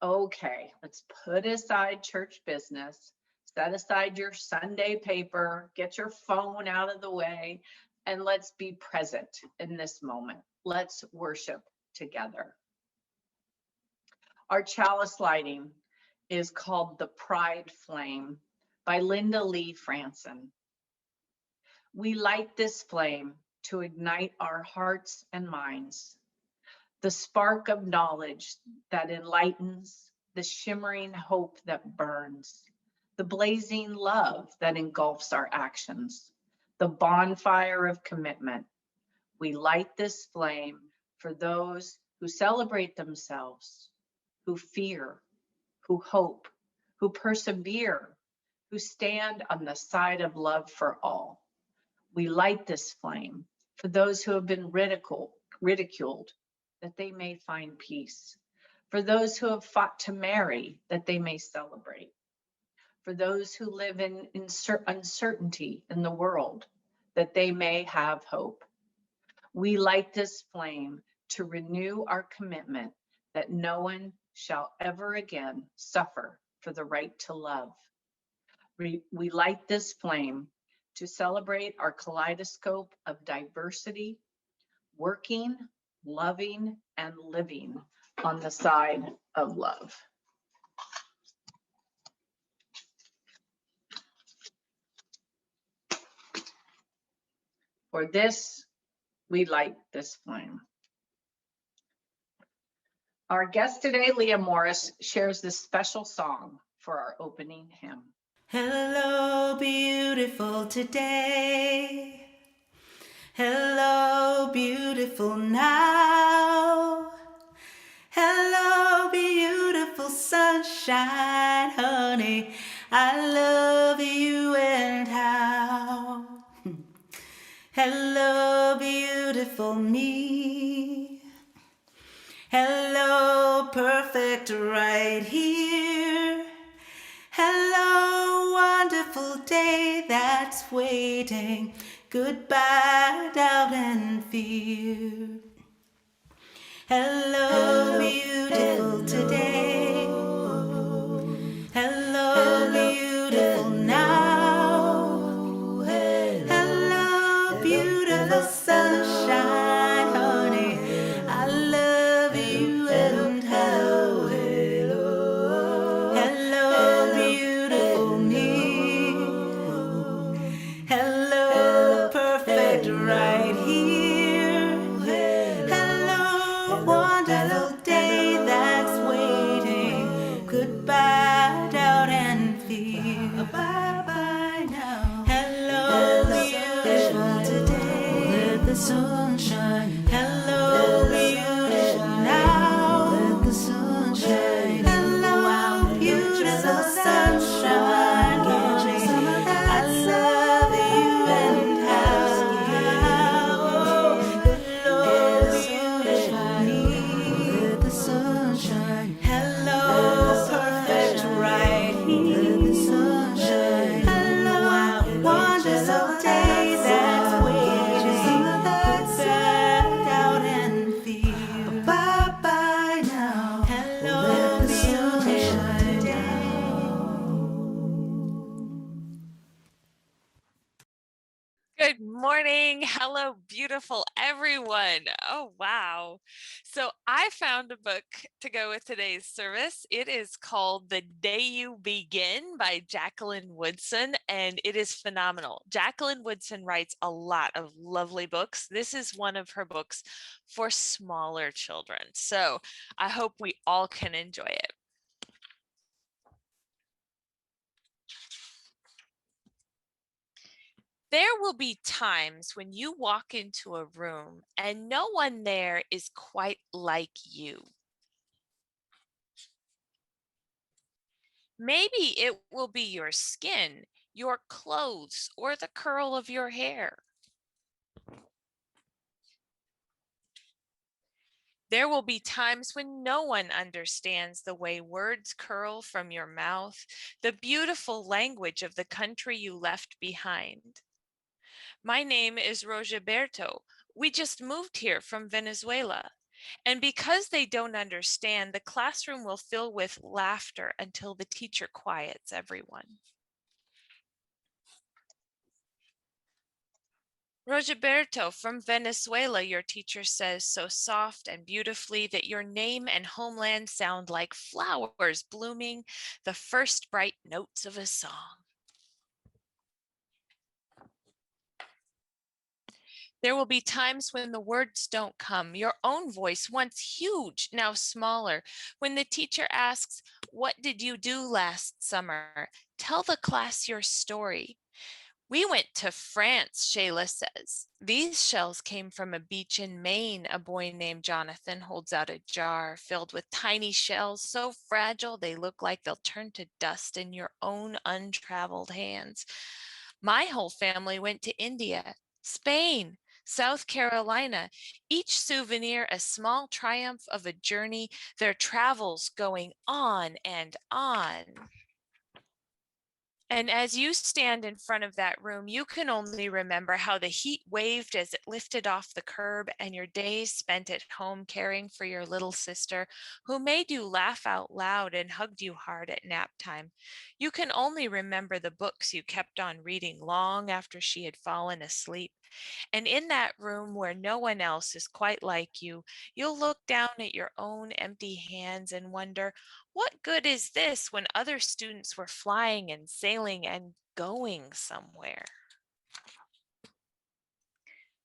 Okay, let's put aside church business, set aside your Sunday paper, get your phone out of the way, and let's be present in this moment. Let's worship together. Our chalice lighting is called The Pride Flame by Linda Lee Franson. We light this flame to ignite our hearts and minds, the spark of knowledge that enlightens, the shimmering hope that burns, the blazing love that engulfs our actions, the bonfire of commitment. We light this flame for those who celebrate themselves, who fear, who hope, who persevere, who stand on the side of love for all. We light this flame for those who have been ridiculed, that they may find peace, for those who have fought to marry, that they may celebrate, for those who live in uncertainty in the world, that they may have hope. We light this flame to renew our commitment that no one shall ever again suffer for the right to love. We light this flame to celebrate our kaleidoscope of diversity, working, loving, and living on the side of love. For this, we light this flame. Our guest today, Leah Morris, shares this special song for our opening hymn. Hello, beautiful today. Hello, beautiful now. Hello, beautiful sunshine, honey. I love you and how. Hello, beautiful me. Hello, perfect right here. Hello, wonderful day that's waiting. Goodbye, doubt and fear. Hello, beautiful today. Hello, beautiful now. Hello, beautiful sunshine, honey. I love you and hello, hello. Hello, beautiful me. Hello, perfect right here. Hello, wonderful day that's waiting. Goodbye, doubt and fear. Bye-bye now. Hello, beautiful today. Let the sun shine. Hello, beautiful now. Let the sun shine. Hello, beautiful sunshine. I love you and how. Hello, beautiful me. Let the sun shine. Hello, perfect right here. Let the sun shine. Hello, wonderful day that's waiting. Goodbye, doubt and fear. Bye-bye now. Hello, beautiful day. Good morning. Hello, beautiful everyone. Oh, wow. So I found a book to go with today's service. It is called The Day You Begin by Jacqueline Woodson, and it is phenomenal. Jacqueline Woodson writes a lot of lovely books. This is one of her books for smaller children. So I hope we all can enjoy it. There will be times when you walk into a room and no one there is quite like you. Maybe it will be your skin, your clothes, or the curl of your hair. There will be times when no one understands the way words curl from your mouth, the beautiful language of the country you left behind. My name is Rogeberto. We just moved here from Venezuela. And because they don't understand, the classroom will fill with laughter until the teacher quiets everyone. Rogeberto, from Venezuela, your teacher says so soft and beautifully that your name and homeland sound like flowers blooming, the first bright notes of a song. There will be times when the words don't come. Your own voice, once huge, now smaller. When the teacher asks, "What did you do last summer?" Tell the class your story. "We went to France," Shayla says. "These shells came from a beach in Maine." A boy named Jonathan holds out a jar filled with tiny shells, so fragile they look like they'll turn to dust in your own untraveled hands. "My whole family went to India, Spain, South Carolina, each souvenir a small triumph of a journey, their travels going on and on." And as you stand in front of that room, you can only remember how the heat waved as it lifted off the curb, and your days spent at home caring for your little sister, who made you laugh out loud and hugged you hard at nap time. You can only remember the books you kept on reading long after she had fallen asleep. And in that room where no one else is quite like you, you'll look down at your own empty hands and wonder, what good is this when other students were flying and sailing and going somewhere?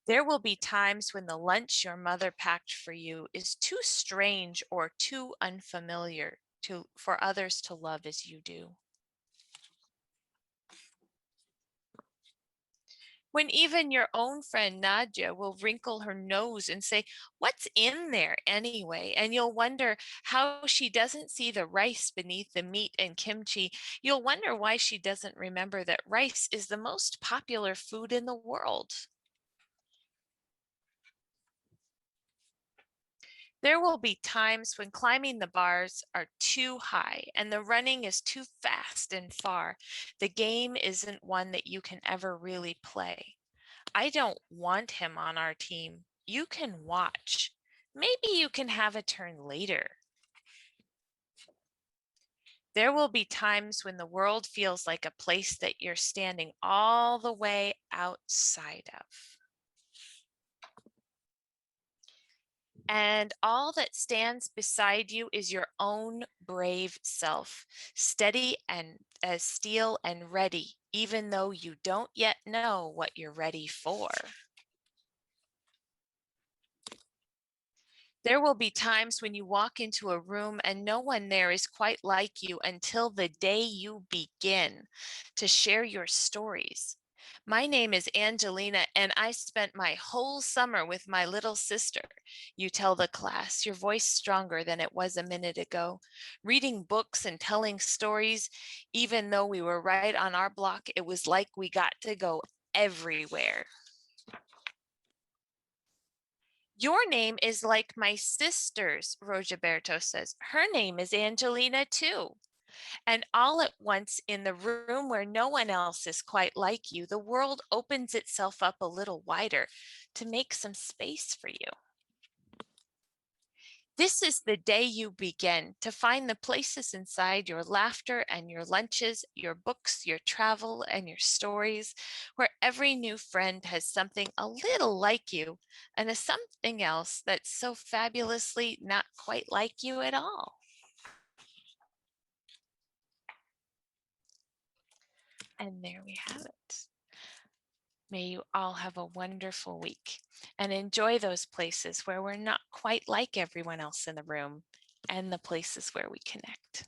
There will be times when the lunch your mother packed for you is too strange or too unfamiliar for others to love as you do. When even your own friend Nadia will wrinkle her nose and say, "What's in there anyway?" And you'll wonder how she doesn't see the rice beneath the meat and kimchi. You'll wonder why she doesn't remember that rice is the most popular food in the world. There will be times when climbing the bars are too high and the running is too fast and far. The game isn't one that you can ever really play. "I don't want him on our team." You can watch. Maybe you can have a turn later. There will be times when the world feels like a place that you're standing all the way outside of. And all that stands beside you is your own brave self, steady and as steel and ready, even though you don't yet know what you're ready for. There will be times when you walk into a room and no one there is quite like you until the day you begin to share your stories. "My name is Angelina, and I spent my whole summer with my little sister." You tell the class, your voice stronger than it was a minute ago. "Reading books and telling stories, even though we were right on our block, it was like we got to go everywhere." "Your name is like my sister's," Rogeberto says. "Her name is Angelina too." And all at once, in the room where no one else is quite like you, the world opens itself up a little wider to make some space for you. This is the day you begin to find the places inside your laughter and your lunches, your books, your travel, and your stories, where every new friend has something a little like you and a something else that's so fabulously not quite like you at all. And there we have it. May you all have a wonderful week and enjoy those places where we're not quite like everyone else in the room and the places where we connect.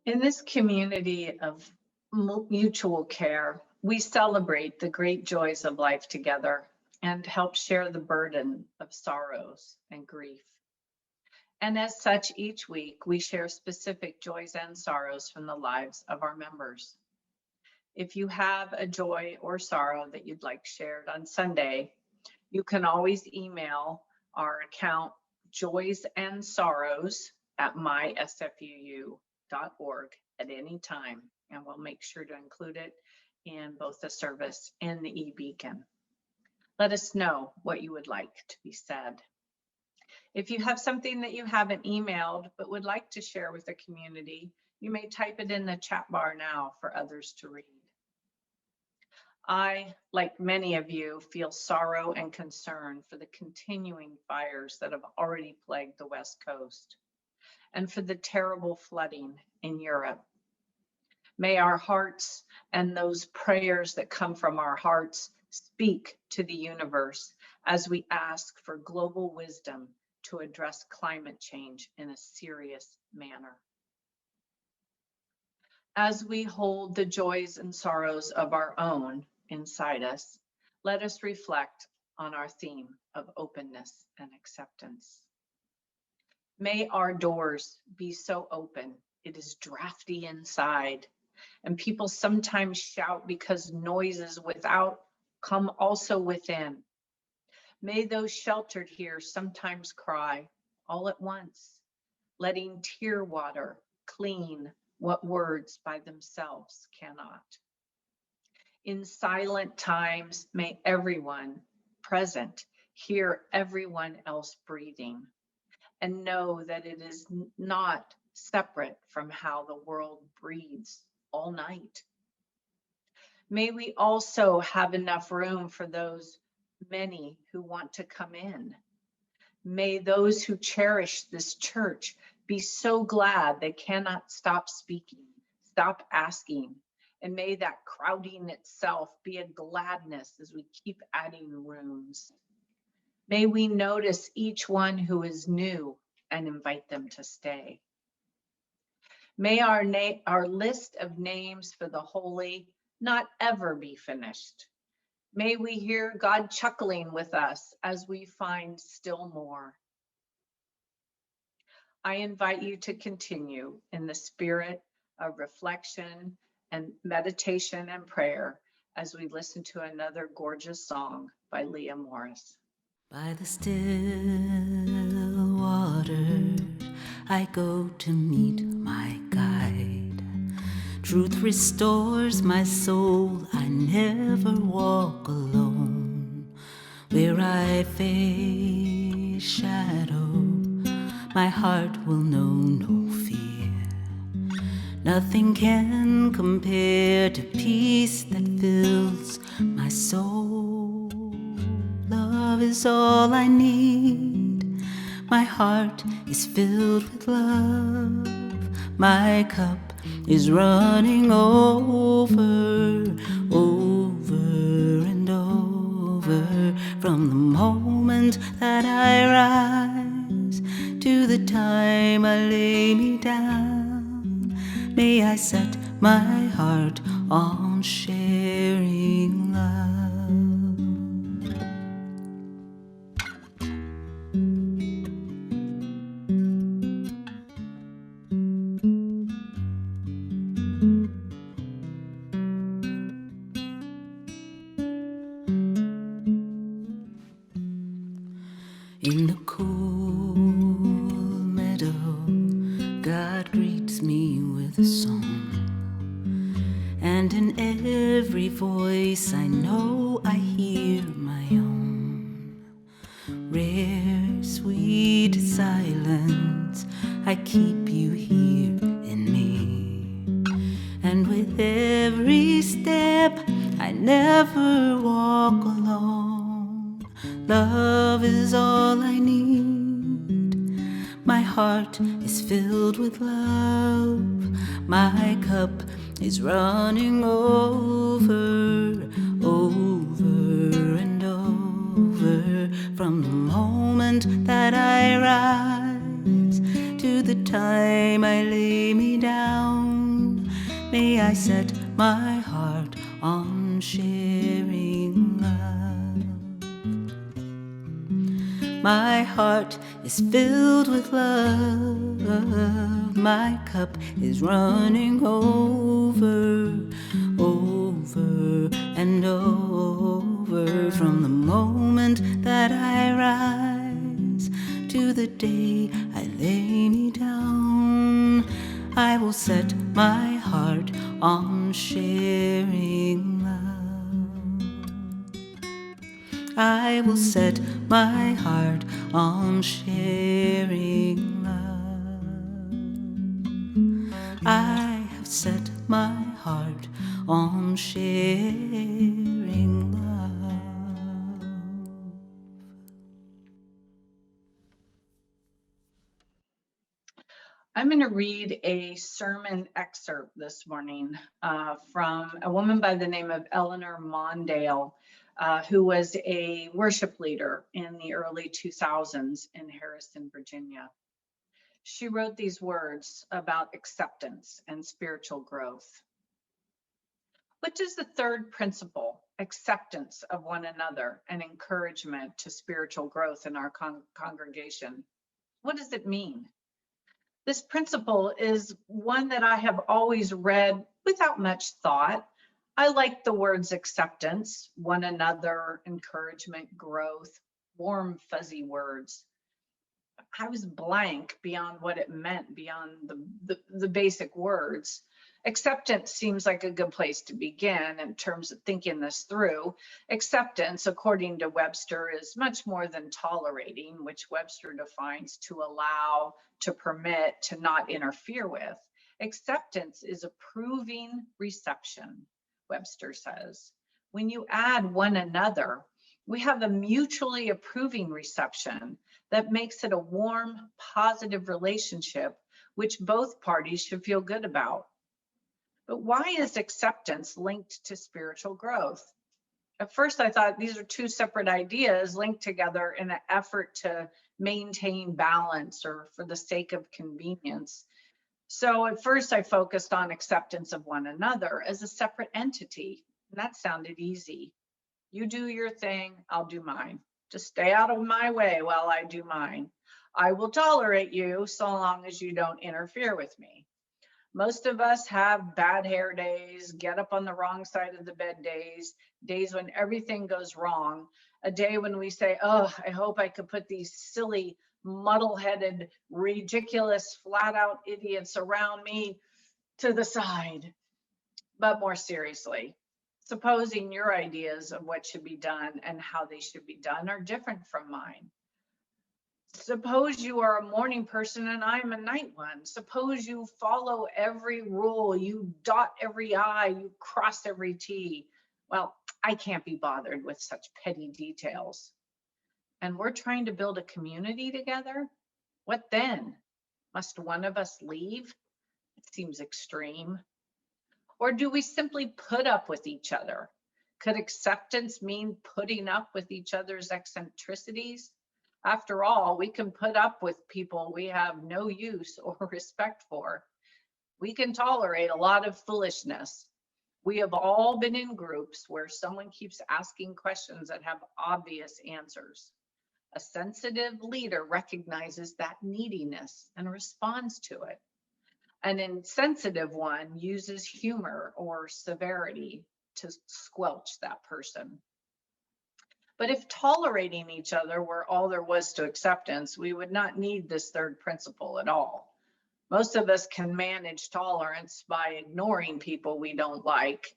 In this community of mutual care, we celebrate the great joys of life together and help share the burden of sorrows and grief. And as such, each week we share specific joys and sorrows from the lives of our members. If you have a joy or sorrow that you'd like shared on Sunday, you can always email our account joysandsorrows@mysfuu.org at any time, and we'll make sure to include it in both the service and the e-beacon. Let us know what you would like to be said. If you have something that you haven't emailed but would like to share with the community, you may type it in the chat bar now for others to read. I, like many of you, feel sorrow and concern for the continuing fires that have already plagued the West Coast and for the terrible flooding in Europe. May our hearts and those prayers that come from our hearts speak to the universe as we ask for global wisdom to address climate change in a serious manner. As we hold the joys and sorrows of our own inside us, let us reflect on our theme of openness and acceptance. May our doors be so open, it is drafty inside, and people sometimes shout because noises without come also within. May those sheltered here sometimes cry all at once, letting tear water clean what words by themselves cannot. In silent times, may everyone present hear everyone else breathing and know that it is not separate from how the world breathes all night. May we also have enough room for those many who want to come in. May those who cherish this church be so glad they cannot stop speaking, stop asking, and may that crowding itself be a gladness as we keep adding rooms. May we notice each one who is new and invite them to stay. May our list of names for the holy not ever be finished. May we hear God chuckling with us as we find still more. I invite you to continue in the spirit of reflection and meditation and prayer as we listen to another gorgeous song by Leah Morris. By the still waters, I go to meet my guide. Truth restores my soul, I never walk alone. Where I face shadow, my heart will know no fear. Nothing can compare to peace that fills my soul. Love is all I need. My heart is filled with love. My cup is running over, over and over. From the moment that I rise to the time I lay me down, may I set my heart on sharing love. In the cool meadow, God greets me with a song, and in every voice I know I hear my own. Rare, sweet silence, I keep you here in me, and with every step I never walk alone. Love is all I need. My heart is filled with love. My cup is running over, over and over. From the moment that I rise to the time I lay me down, may I set my heart on sharing love. My heart is filled with love. My cup is running over, over and over. From the moment that I rise to the day I lay me down, I will set my heart on sharing love. I will set my heart on sharing love. I have set my heart on sharing love. I'm going to read a sermon excerpt this morning from a woman by the name of Eleanor Mondale, who was a worship leader in the early 2000s in Harrison, Virginia. She wrote these words about acceptance and spiritual growth. What is the third principle? Acceptance of one another and encouragement to spiritual growth in our congregation. What does it mean? This principle is one that I have always read without much thought. I like the words acceptance, one another, encouragement, growth, warm, fuzzy words. I was blank beyond what it meant, beyond the basic words. Acceptance seems like a good place to begin in terms of thinking this through. Acceptance, according to Webster, is much more than tolerating, which Webster defines to allow, to permit, to not interfere with. Acceptance is approving reception, Webster says. When you add one another, we have a mutually approving reception that makes it a warm, positive relationship, which both parties should feel good about. But why is acceptance linked to spiritual growth? At first, I thought these are two separate ideas linked together in an effort to maintain balance or for the sake of convenience. So at first, I focused on acceptance of one another as a separate entity, and that sounded easy. You do your thing, I'll do mine. Just stay out of my way while I do mine. I will tolerate you so long as you don't interfere with me. Most of us have bad hair days, get up on the wrong side of the bed days, days when everything goes wrong, a day when we say, oh, I hope I could put these silly, muddle-headed, ridiculous, flat-out idiots around me to the side. But more seriously, supposing your ideas of what should be done and how they should be done are different from mine. Suppose you are a morning person and I'm a night one. Suppose you follow every rule, you dot every I, you cross every T. Well, I can't be bothered with such petty details. And we're trying to build a community together? What then? Must one of us leave? It seems extreme. Or do we simply put up with each other? Could acceptance mean putting up with each other's eccentricities? After all, we can put up with people we have no use or respect for. We can tolerate a lot of foolishness. We have all been in groups where someone keeps asking questions that have obvious answers. A sensitive leader recognizes that neediness and responds to it. An insensitive one uses humor or severity to squelch that person. But if tolerating each other were all there was to acceptance, we would not need this third principle at all. Most of us can manage tolerance by ignoring people we don't like.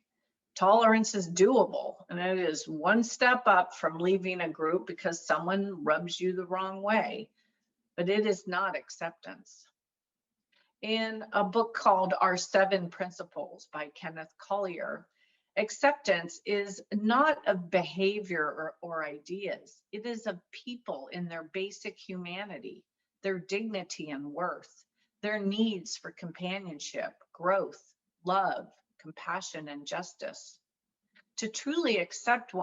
Tolerance is doable, and it is one step up from leaving a group because someone rubs you the wrong way, but it is not acceptance. In a book called Our 7 Principles by Kenneth Collier, acceptance is not of behavior or ideas. It is of people in their basic humanity, their dignity and worth, their needs for companionship, growth, love, compassion, and justice. To truly accept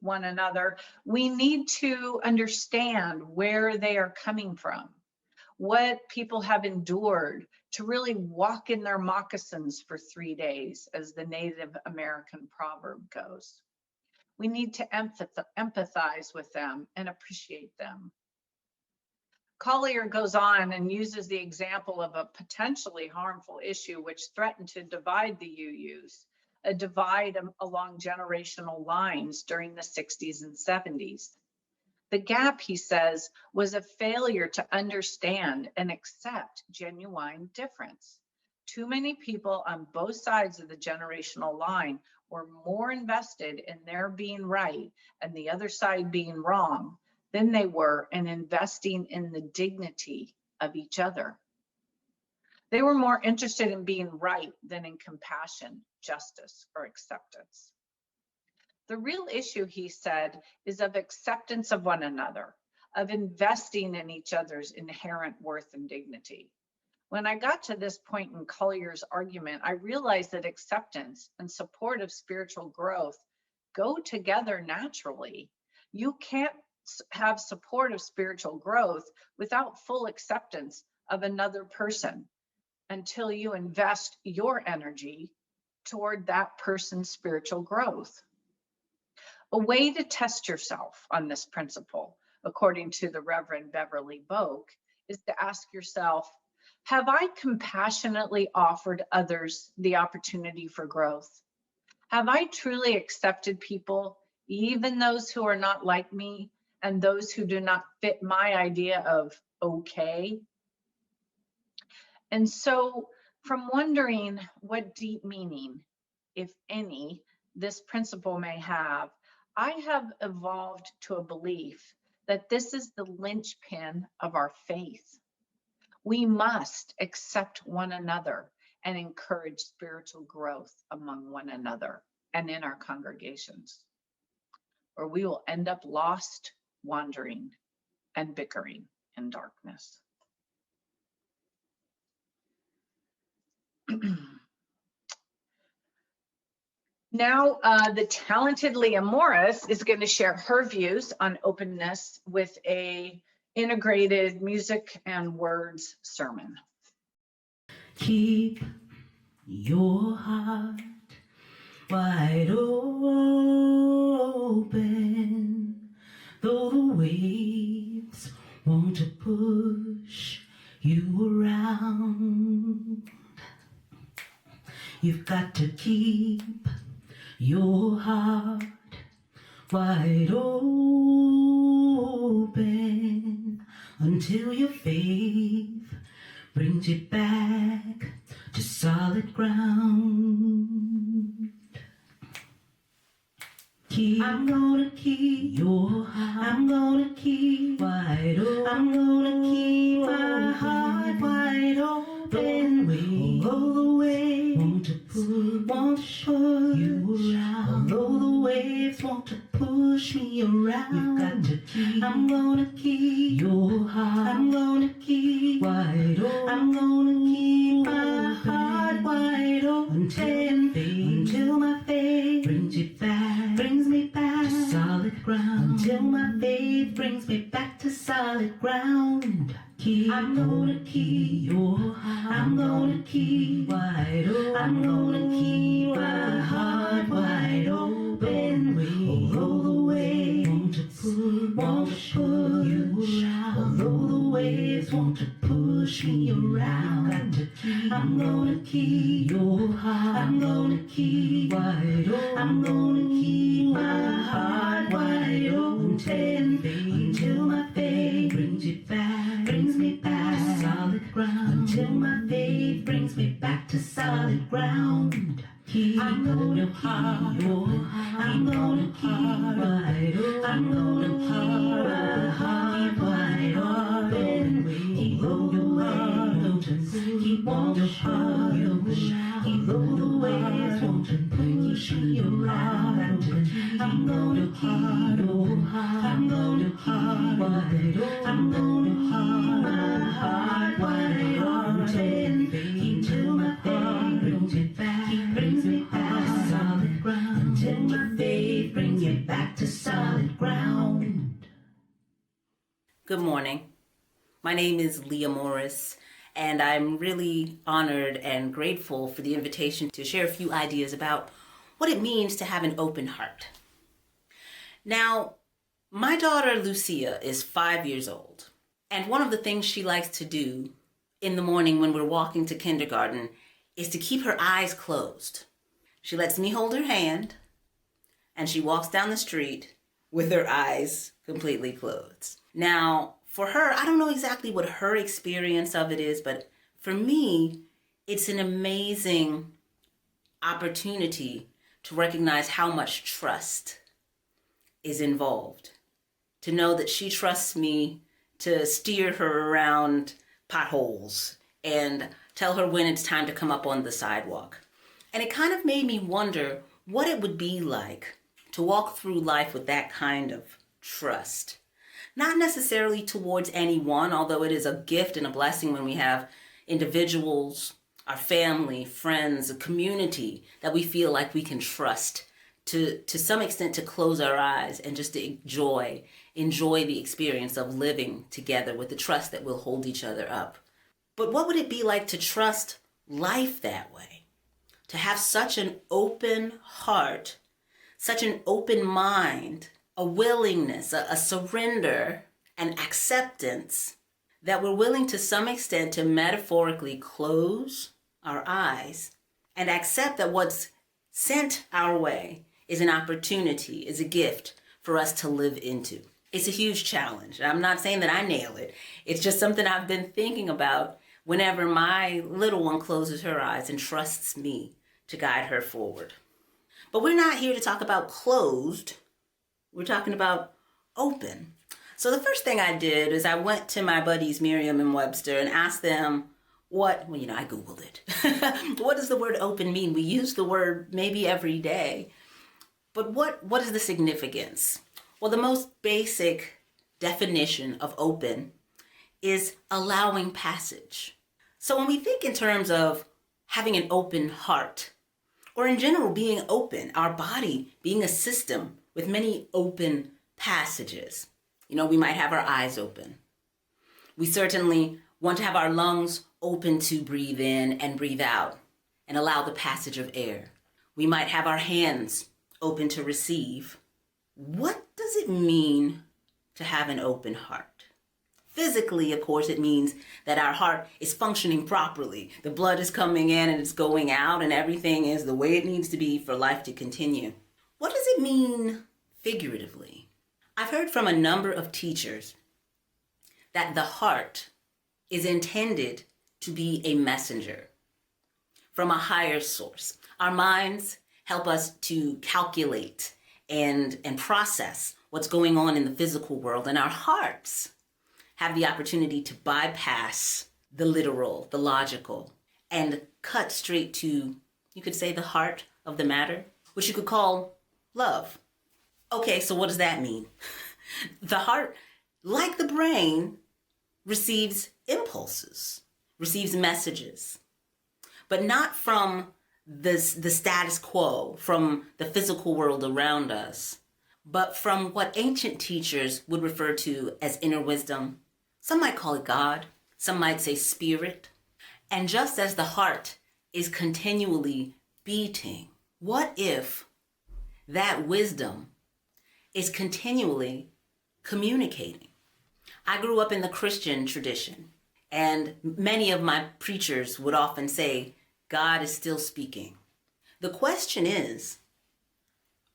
one another, we need to understand where they are coming from, what people have endured to really walk in their moccasins for 3 days, as the Native American proverb goes. We need to empathize with them and appreciate them. Collier goes on and uses the example of a potentially harmful issue which threatened to divide the UUs, a divide along generational lines during the 60s and 70s. The gap, he says, was a failure to understand and accept genuine difference. Too many people on both sides of the generational line were more invested in their being right and the other side being wrong than they were in investing in the dignity of each other. They were more interested in being right than in compassion, justice, or acceptance. The real issue, he said, is of acceptance of one another, of investing in each other's inherent worth and dignity. When I got to this point in Collier's argument, I realized that acceptance and support of spiritual growth go together naturally. You can't have support of spiritual growth without full acceptance of another person until you invest your energy toward that person's spiritual growth. A way to test yourself on this principle, according to the Reverend Beverly Boak, is to ask yourself, have I compassionately offered others the opportunity for growth? Have I truly accepted people, even those who are not like me and those who do not fit my idea of okay? And so, from wondering what deep meaning, if any, this principle may have, I have evolved to a belief that this is the linchpin of our faith. We must accept one another and encourage spiritual growth among one another and in our congregations, or we will end up lost, wandering, and bickering in darkness. Now, the talented Leah Morris is going to share her views on openness with a integrated music and words sermon. Keep your heart wide open, though the waves want to push you around. You've got to keep your heart wide open until your faith brings you back to solid ground. I'm gonna keep your heart, I'm gonna keep wide open, I'm gonna keep my heart wide open. Although the waves want to push you around, although the waves want to push me around, you've got to keep, I'm gonna keep your heart, I'm gonna keep wide open, I'm gonna keep my heart wide open until my faith brings me back to solid ground, until my faith brings me back to solid ground. I'm gonna keep your heart, I'm gonna keep wide open, I'm gonna keep my heart wide open. Although the waves want to push you around, although the waves want to push me around, I'm gonna keep your heart, I'm gonna keep wide open, I'm gonna keep my heart wide open until my faith brings me back to solid ground, until my faith brings me back to solid ground. I'm gonna keep your heart, I'm gonna keep wide open, I'm gonna keep my heart wide open. Although the waves keep on the heart, although the waves want to push me around, I'm gonna keep your heart, I'm gonna keep wide open, I'm gonna keep my heart wide open until my faith brings me back to solid ground, until my faith brings me back to solid ground. Good morning. My name is Leah Morris, And I'm really honored and grateful for the invitation to share a few ideas about what it means to have an open heart. Now, my daughter Lucia is 5 years old. And one of the things she likes to do in the morning when we're walking to kindergarten is to keep her eyes closed. She lets me hold her hand, and she walks down the street with her eyes completely closed. Now, for her, I don't know exactly what her experience of it is, but for me, it's an amazing opportunity to recognize how much trust is involved. To know that she trusts me to steer her around potholes and tell her when it's time to come up on the sidewalk. And it kind of made me wonder what it would be like to walk through life with that kind of trust. Not necessarily towards anyone, although it is a gift and a blessing when we have individuals, our family, friends, a community that we feel like we can trust to some extent to close our eyes and just to enjoy the experience of living together with the trust that we'll hold each other up. But what would it be like to trust life that way? To have such an open heart, such an open mind, a willingness, a surrender, and acceptance that we're willing to some extent to metaphorically close our eyes and accept that what's sent our way is an opportunity, is a gift for us to live into. It's a huge challenge. I'm not saying that I nail it. It's just something I've been thinking about whenever my little one closes her eyes and trusts me to guide her forward. But we're not here to talk about closed. We're talking about open. So the first thing I did is I went to my buddies Merriam and Webster and asked them I Googled it. What does the word open mean? We use the word maybe every day. But what is the significance? Well, the most basic definition of open is allowing passage. So when we think in terms of having an open heart, or in general being open, our body being a system with many open passages. We might have our eyes open. We certainly want to have our lungs open to breathe in and breathe out and allow the passage of air. We might have our hands open to receive. What does it mean to have an open heart? Physically, of course, it means that our heart is functioning properly. The blood is coming in and it's going out and everything is the way it needs to be for life to continue. What does it mean figuratively? I've heard from a number of teachers that the heart is intended to be a messenger from a higher source. Our minds help us to calculate and process what's going on in the physical world, and our hearts have the opportunity to bypass the literal, the logical, and cut straight to, you could say, the heart of the matter, which you could call love. Okay, so what does that mean? The heart, like the brain, receives impulses, receives messages, but not from the status quo, from the physical world around us, but from what ancient teachers would refer to as inner wisdom. Some might call it God, some might say spirit. And just as the heart is continually beating, what if that wisdom is continually communicating? I grew up in the Christian tradition, and many of my preachers would often say, God is still speaking. The question is,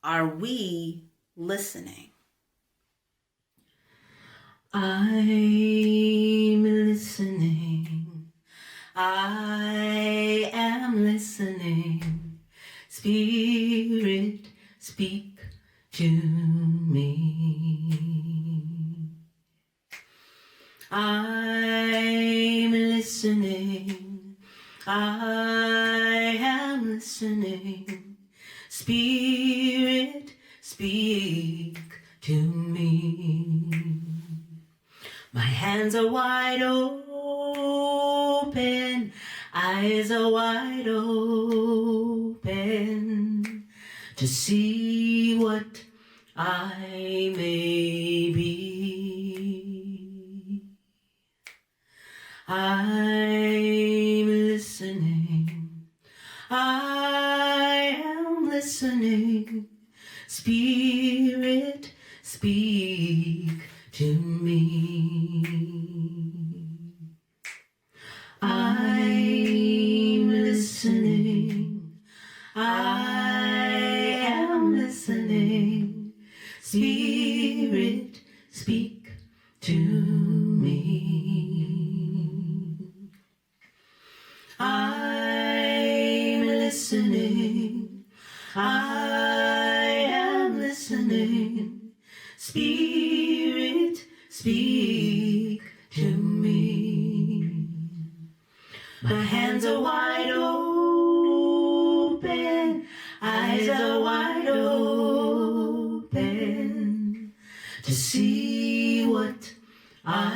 are we listening? I'm listening. I am listening. Spirit, speak to me. I'm listening. I am listening. Spirit, speak to me. My hands are wide open, eyes are wide open to see what I may be. I'm listening. I am listening. Spirit, speak to me. I'm listening. I am listening. Spirit, speak to me. I'm listening. I am listening. Spirit, speak to me. My hands are wide open, eyes are wide open to see what I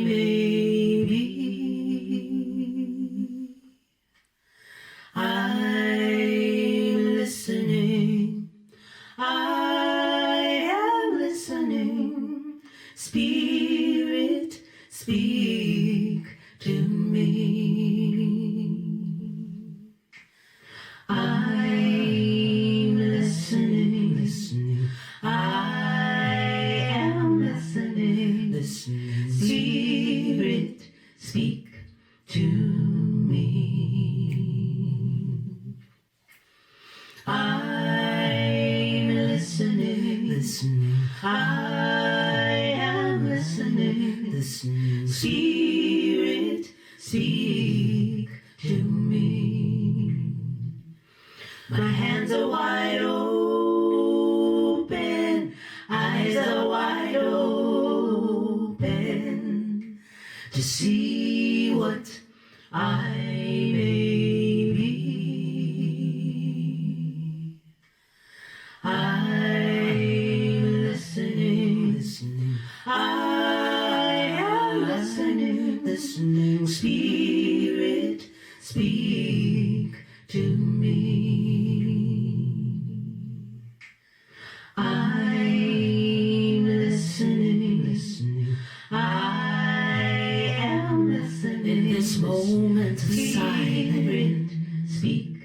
may be. I'm listening. I am listening. Spirit, speak to me. I'm listening. I am listening. Spirit, speak to me. I'm listening. I am listening. Spirit, speak to me. My hands are wide open, eyes are wide open to see what I may be. I'm listening. I am listening. Spirit, speak to me. I'm listening. I am listening. In this moment of silence, speak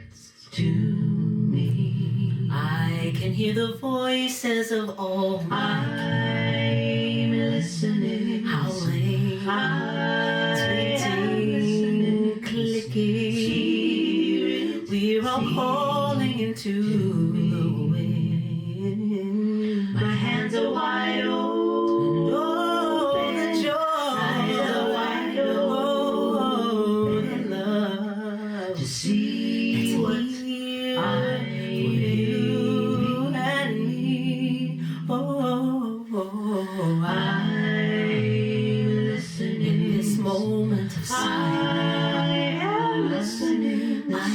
to me. I can hear the voices of all my I'm listening. Howling, tweeting, clicking. We're all calling into the wind. My hands are wide open. Oh, the joy. Eyes are wide open. Love to see what I you and me. Oh, I'm listening. In this moment of silence, I am listening. My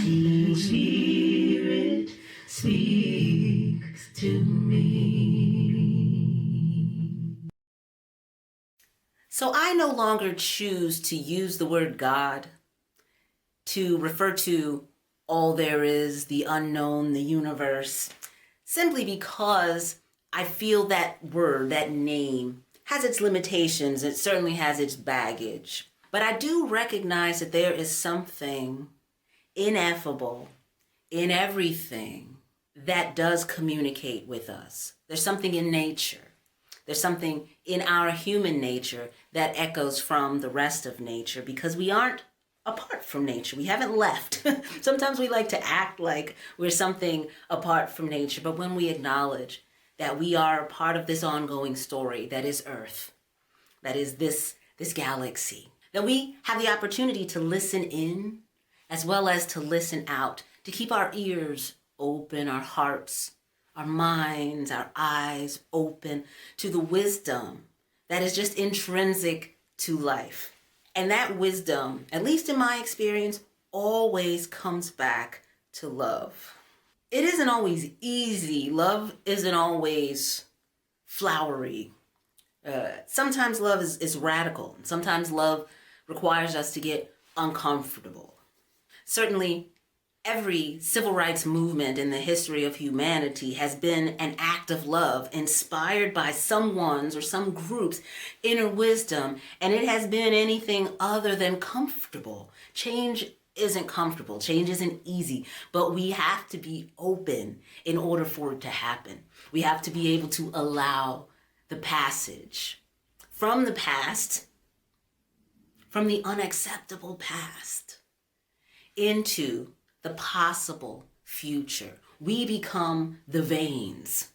spirit speaks to me. So I no longer choose to use the word God to refer to all there is, the unknown, the universe, simply because I feel that word, that name, has its limitations. It certainly has its baggage. But I do recognize that there is something ineffable in everything that does communicate with us. There's something in nature. There's something in our human nature that echoes from the rest of nature because we aren't apart from nature. We haven't left. Sometimes we like to act like we're something apart from nature, but when we acknowledge that we are a part of this ongoing story that is Earth, that is this galaxy, then we have the opportunity to listen in as well as to listen out, to keep our ears open, our hearts, our minds, our eyes open to the wisdom that is just intrinsic to life. And that wisdom, at least in my experience, always comes back to love. It isn't always easy. Love isn't always flowery. Sometimes love is radical. Sometimes love requires us to get uncomfortable. Certainly, Every civil rights movement in the history of humanity has been an act of love inspired by someone's or some group's inner wisdom, and it has been anything other than comfortable. Change isn't comfortable. Change isn't easy, but we have to be open in order for it to happen. We have to be able to allow the passage from the past, from the unacceptable past, into the possible future. We become the veins.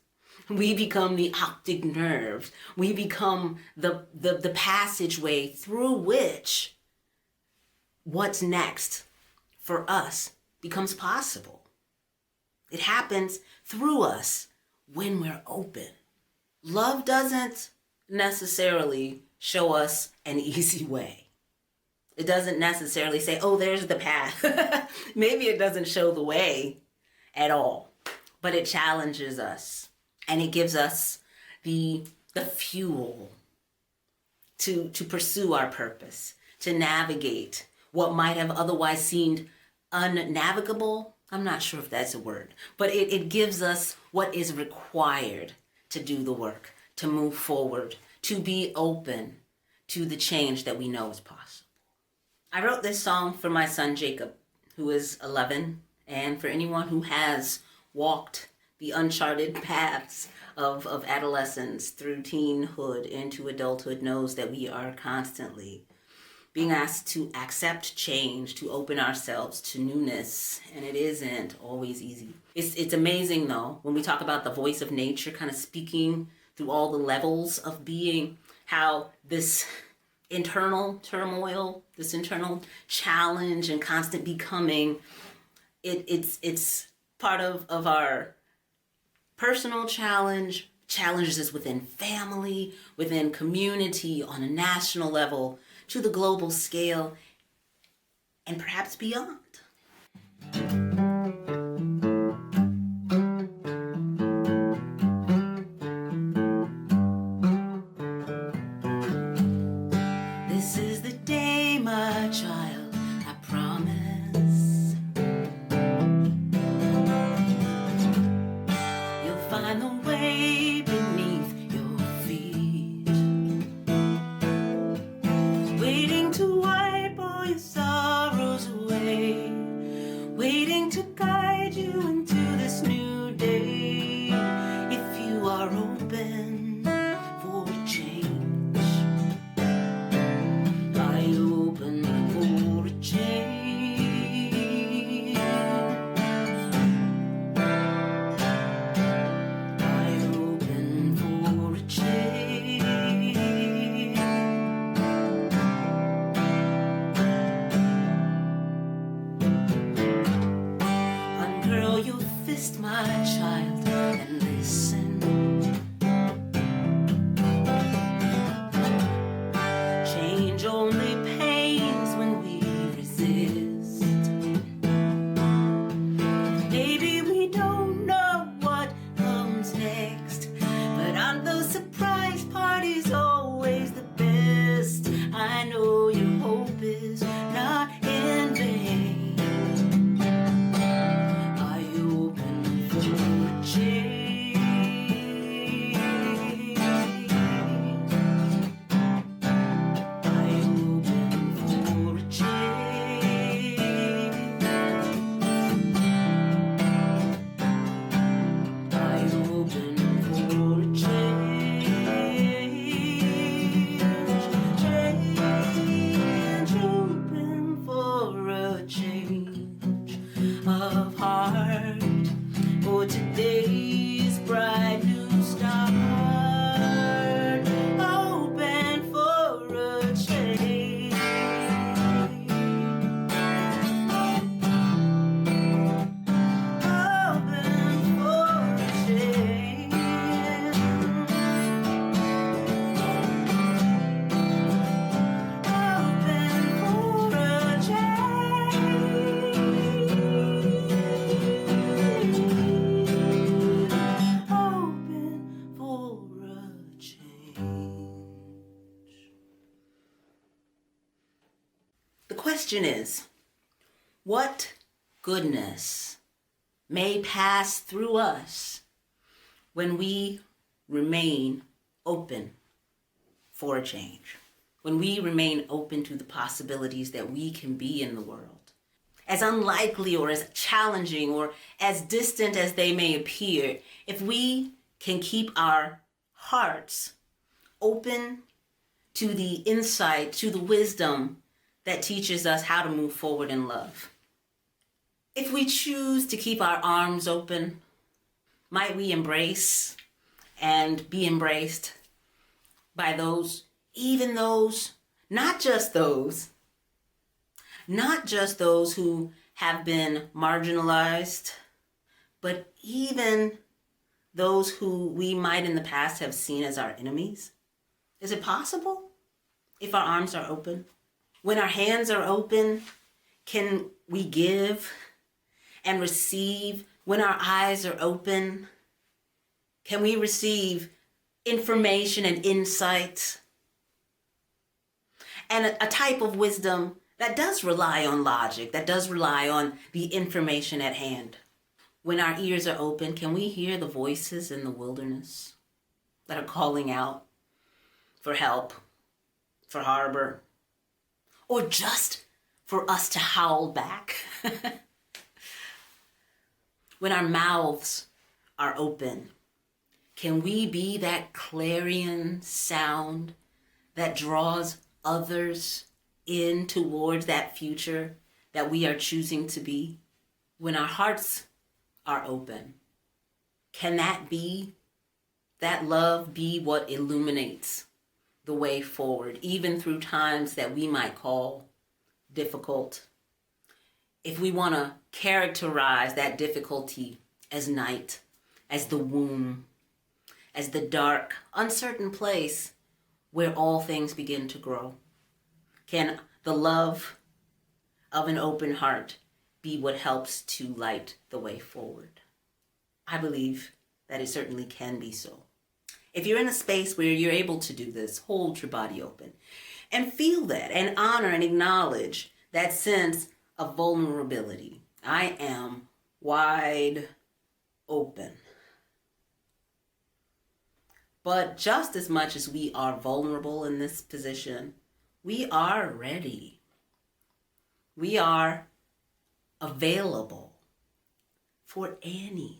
We become the optic nerves. We become the passageway through which what's next for us becomes possible. It happens through us when we're open. Love doesn't necessarily show us an easy way. It doesn't necessarily say, oh, there's the path. Maybe it doesn't show the way at all, but it challenges us and it gives us the fuel to pursue our purpose, to navigate what might have otherwise seemed unnavigable. I'm not sure if that's a word, but it gives us what is required to do the work, to move forward, to be open to the change that we know is possible. I wrote this song for my son Jacob, who is 11, and for anyone who has walked the uncharted paths of adolescence through teenhood into adulthood knows that we are constantly being asked to accept change, to open ourselves to newness, and it isn't always easy. It's amazing, though, when we talk about the voice of nature kind of speaking through all the levels of being, how this internal turmoil, this internal challenge and constant becoming, it's part of our personal challenges within family, within community, on a national level, to the global scale, and perhaps beyond. This is the day, my child, I promise. You'll find the way beneath your feet, waiting to wipe all your sorrows away, waiting to guide you into this new day. If you are open for a change, are you open for a change? Are you open for a change? Uncurl your fist, my child, and listen. Change only pains when we resist. Maybe we don't know what comes next, but aren't those surprise parties always the best? I know your hope is not in vain. Are you open for a change? Are you open for a change? Are you open for a change? Open for a change of heart for today's bright new start. Open for a change. Open for a change. Open for a change. Open for a change. The question is, what goodness may pass through us when we remain open for a change, when we remain open to the possibilities that we can be in the world. As unlikely or as challenging or as distant as they may appear, if we can keep our hearts open to the insight, to the wisdom that teaches us how to move forward in love. If we choose to keep our arms open, might we embrace and be embraced by those, even those, not just those who have been marginalized, but even those who we might in the past have seen as our enemies? Is it possible if our arms are open? When our hands are open, can we give and receive? When our eyes are open, can we receive information and insight? And a type of wisdom that does rely on logic, that does rely on the information at hand. When our ears are open, can we hear the voices in the wilderness that are calling out for help, for harbor, or just for us to howl back? When our mouths are open, can we be that clarion sound that draws others in towards that future that we are choosing to be? When our hearts are open, can that love be what illuminates the way forward, even through times that we might call difficult? If we want to characterize that difficulty as night, as the womb, as the dark, uncertain place where all things begin to grow, can the love of an open heart be what helps to light the way forward? I believe that it certainly can be so. If you're in a space where you're able to do this, hold your body open and feel that and honor and acknowledge that sense of vulnerability. I am wide open. But just as much as we are vulnerable in this position, we are ready. We are available for anything.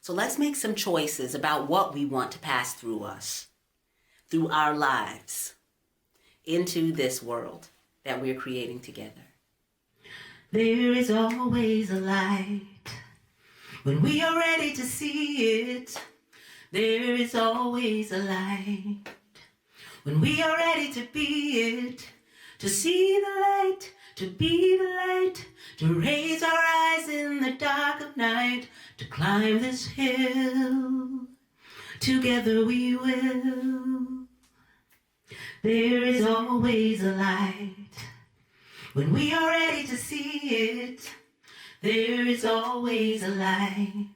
So let's make some choices about what we want to pass through us, through our lives, into this world that we're creating together. There is always a light when we are ready to see it. There is always a light when we are ready to be it, to see the light, to be the light, to raise our eyes in the dark of night, to climb this hill. Together we will. There is always a light when we are ready to see it. There is always a light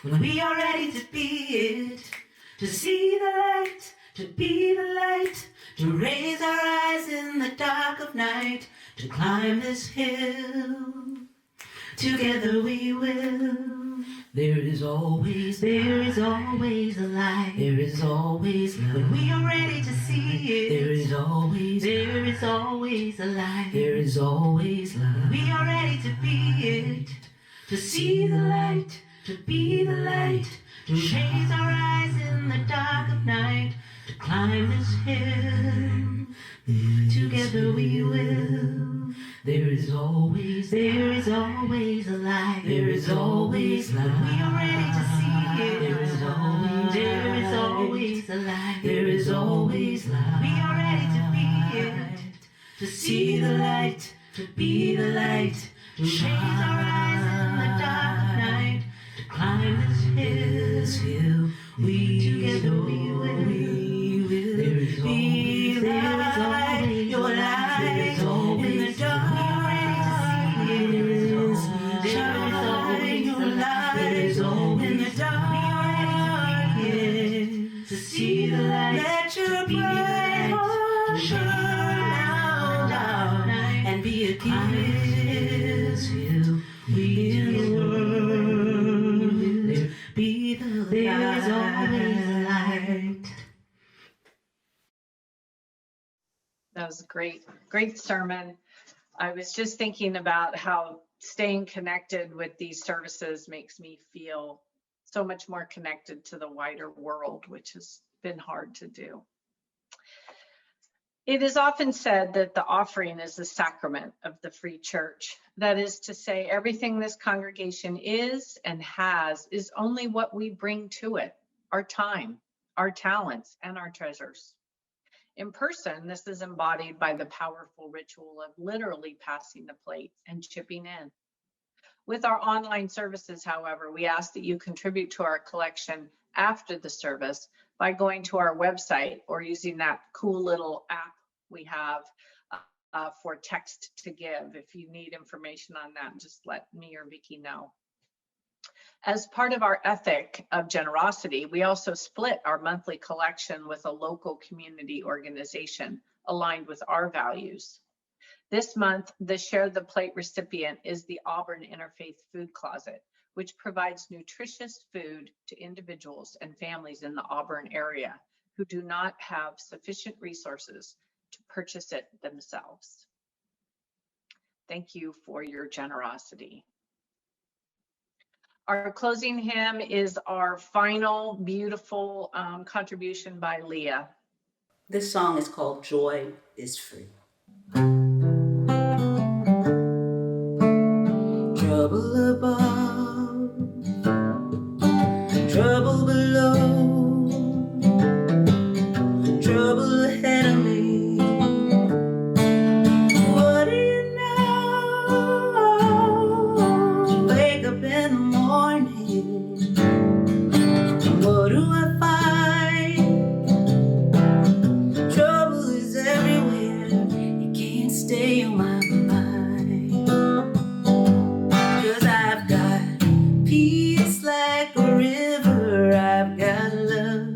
when we are ready to be it, to see the light, to be the light, to raise our eyes in the dark of night, to climb this hill. Together we will. There is always a light. There is always light. When we are ready to see it. There is always a light. There is always light. When we are ready to be it, to see the light, to be the light, to raise our eyes in the dark of night, to climb this hill. Together we will. There is always a light. There is always light. When we are ready to see it. There is always a light. There is always light. We are ready to be it, to see the light, to be the light, to raise our eyes in the dark of night, to climb this hill. Together we will. There is always light. Your light. There is always in the dark. We are ready to see it. There is always your light. There is always in the dark. We are ready to be it, to see the light. Let your bright heart shine down and be a gift. That was a great sermon. I was just thinking about how staying connected with these services makes me feel so much more connected to the wider world, which has been hard to do. It is often said that the offering is the sacrament of the free church. That is to say, everything this congregation is and has is only what we bring to it, our time, our talents, and our treasures. In person, this is embodied by the powerful ritual of literally passing the plate and chipping in. With our online services, however, we ask that you contribute to our collection after the service by going to our website or using that cool little app we have for text to give. If you need information on that, just let me or Vicki know. As part of our ethic of generosity, we also split our monthly collection with a local community organization aligned with our values. This month, the Share the Plate recipient is the Auburn Interfaith Food Closet, which provides nutritious food to individuals and families in the Auburn area who do not have sufficient resources to purchase it themselves. Thank you for your generosity. Our closing hymn is our final beautiful contribution by Leah. This song is called Joy is Free. Trouble above, trouble below, trouble ahead of me. What do you know? Wake up in the morning. What do I find? Trouble is everywhere. You can't stay on my mind. 'Cause I've got peace like a river. I've got love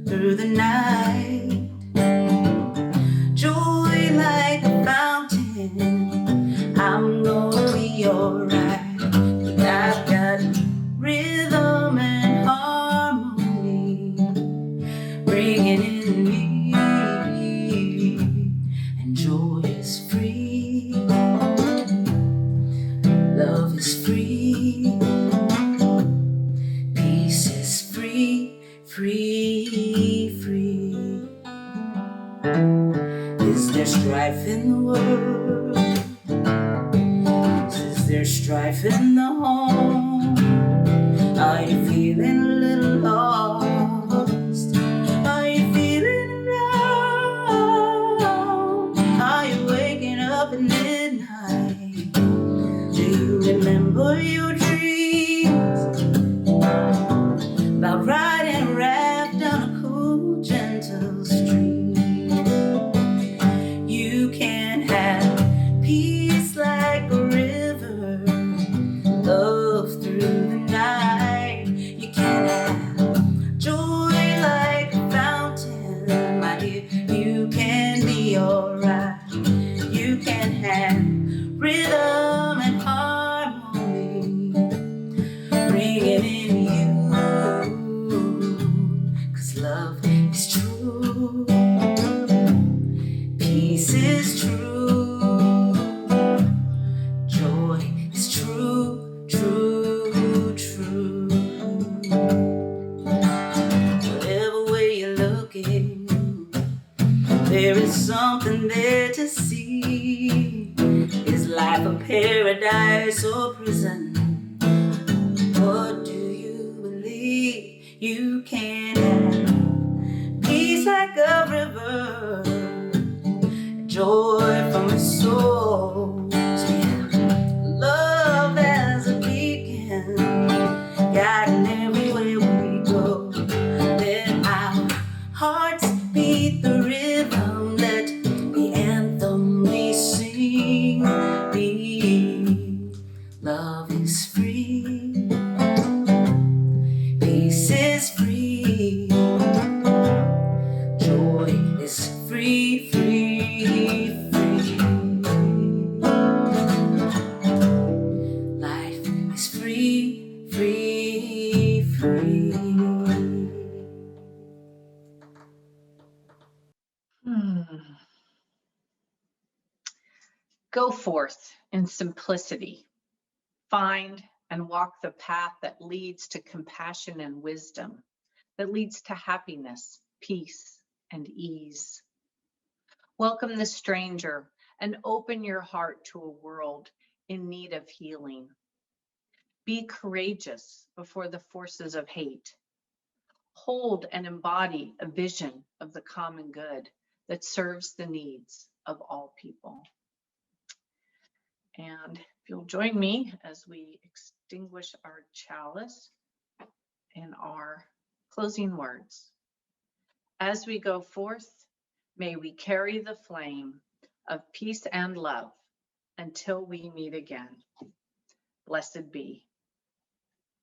through the night. Joy like a fountain. I'm gonna be alright. 'Cause I've got rhythm and harmony ringing in me. And joy is free. Love is free. Peace is free, free, free. Is there strife in the world? Is there strife in the home? Are you feeling a little lost? Are you feeling alone? Are you waking up at midnight? Do you remember your dreams? About riding a raft down a cool, gentle stream. You can have peace like a river, love through the night. You can have joy like a fountain, my dear. You can be alright. You can have rhythm and harmony ringing in you. 'Cause love is true. Peace is true. Joy is true, true, true. Whatever way you're looking, there is something there to see. Is life a paradise or prison? What do you believe? You can have peace like a river, joy from the soul. Yeah. Love as a beacon, guiding everywhere we go. Let our hearts beat the rhythm, let the anthem we sing be. Love is free, peace is free, joy is free, free, free. Life is free, free, free. Go forth in simplicity. Find and walk the path that leads to compassion and wisdom, that leads to happiness, peace, and ease. Welcome the stranger and open your heart to a world in need of healing. Be courageous before the forces of hate. Hold and embody a vision of the common good that serves the needs of all people. And if you'll join me as we extinguish our chalice in our closing words. As we go forth, may we carry the flame of peace and love until we meet again. Blessed be.